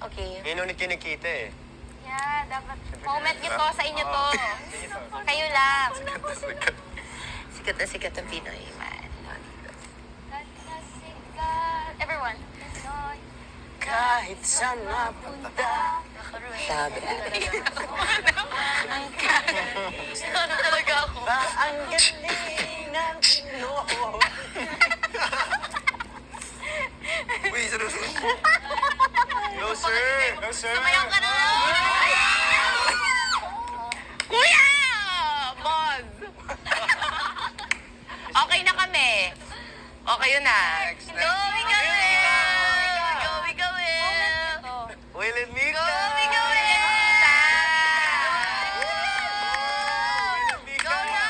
Okay. Ngayon ulit kinikita eh. Yeah, dapat. Moment nyo to, sa inyo to. Kayo lang. Sikat na sikat ang Pinoy, man. Everyone. Kahit saan mapunta. Sabi. Ano talaga ako? Ang galing ng Pinoy. Uy, sarusot. No, sir. No, sir. Sumayaw ka na lang. Kuya! Boss! Okay na kami. Okay yun na. Next, Go, Mika Will! Go, Mika Will! Will and Mika. Go, Mika Will! Go na!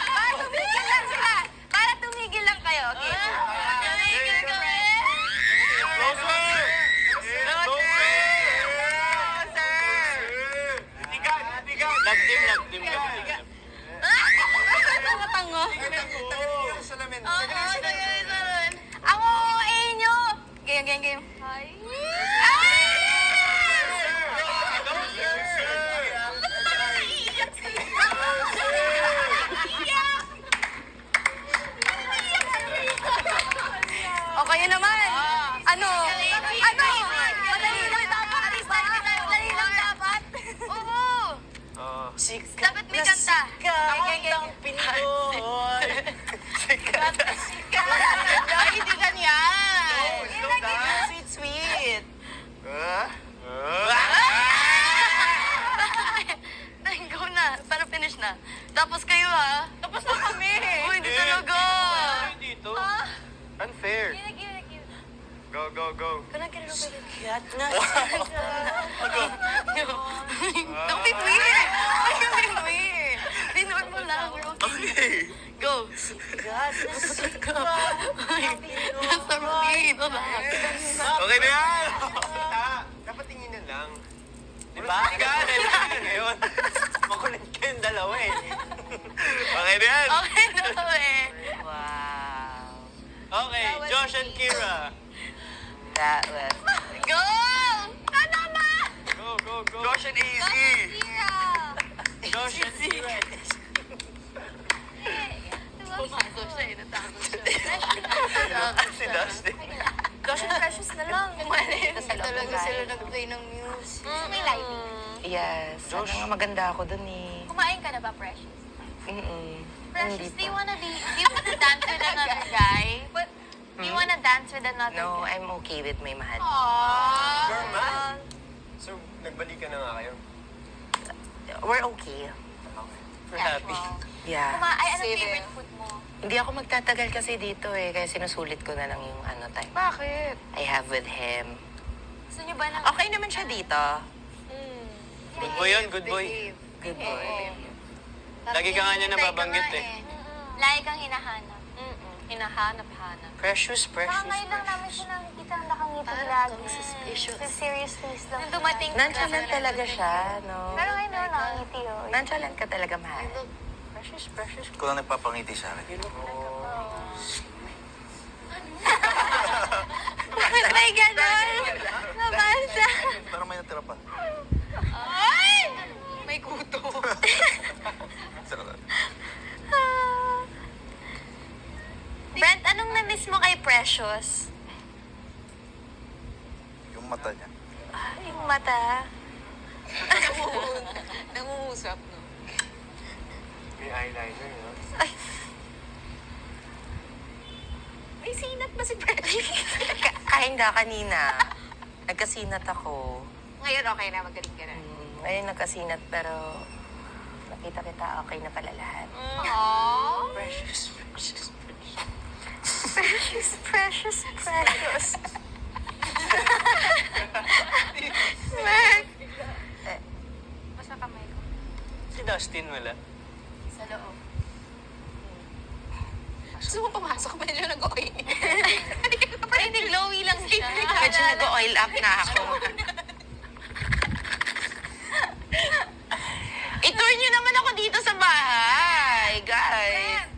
Para tumigil lang sila. Para tumigil lang kayo. Okay. Tumigil kami. Closer! Closer! Tigan! Tigan! Lagdim, lagdim, lagdim. Tango. Salamin. Oo, tagay. Ako, inyo. Game, game, game. Hi. Okay yun naman. Ano? Ano? Madali lang dapat. Madali lang dapat. Oo. Dapat may kanta. Sikat ng Pinoy. Sikat. Ay, hindi ganyan. Slow down. Sweet, sweet. Go na. Para finish na. Tapos kayo ha. Tapos na kami. Uy, hindi talaga. Dito. Unfair. Go, go, go. Sikat na. Don't be weird. Don't be weird. Di normal lang. We're okay. Okay. Go. Sikat na sikat. Basta rutin. Okay na yan! Dapat tinginan lang. Diba? Tigan! Ngayon, makulit kayong dalawa eh. Okay na yan! Okay na eh. Wow. Okay, Josh and Kira. That was... Go! Ano na? Go, go, go. Josh and Easy. Josh and Kira. Pumasok siya eh. Natakot siya. Si Dustin. Gosh, and Precious na lang. Talaga sila nag-play ng music. May lighting. Yes. Josh. Sana nga maganda ako dun eh. Kumain ka na ba, Precious? Precious, Hindi do you pa. wanna dance with another guy? Do you wanna dance with another No, guy? I'm okay with my mahal. Aww. You're mad? So, nagbalikan na nga kayo? We're okay. We're happy. Yeah. Ay, ano favorite food mo? Hindi ako magtatagal kasi dito eh. Kaya sinusulit ko na lang yung time. Bakit? I have with him. Gusto niyo ba ng... Okay naman siya dito. Good boy yun, good boy. Good boy. Lagi ka nga niya nababanggit eh. Lagi kang hinahanap. Hinahanap-hanap. Precious, precious. Ngayon lang namin siya nakikita ang nakangiti lagi. Suspicious. Sa serious face lang. Nung dumating Nonchalant talaga siya, no? Pero ngayon naman nakangiti yun. Nonchalant ka talaga, mahal. Precious, precious. Ikaw lang nagpapangiti sa akin. Bakit may gano'n? Nabasa. Parang may natira pa. Ay! May kuto. Sarap. Brent, anong na-miss mo kay Precious? Yung mata niya. Yung mata. Nangungusap, no? May eyeliner, no? May sinat ba si Precious? Hindi, kanina. Nagkasinat ako. Ngayon okay na, magaling ka na. Ngayon nagkasinat pero nakita kita okay na pala lahat. Aww. Precious, precious, precious. Precious, precious, precious. Mark. Basta kamay ko. Si Dustin wala. Sa loob. Gusto mo pumasok, medyo nag-oil. Hindi, glowy lang siya. Medyo nag-oil up na ako. I-tour niyo naman ako dito sa bahay, guys.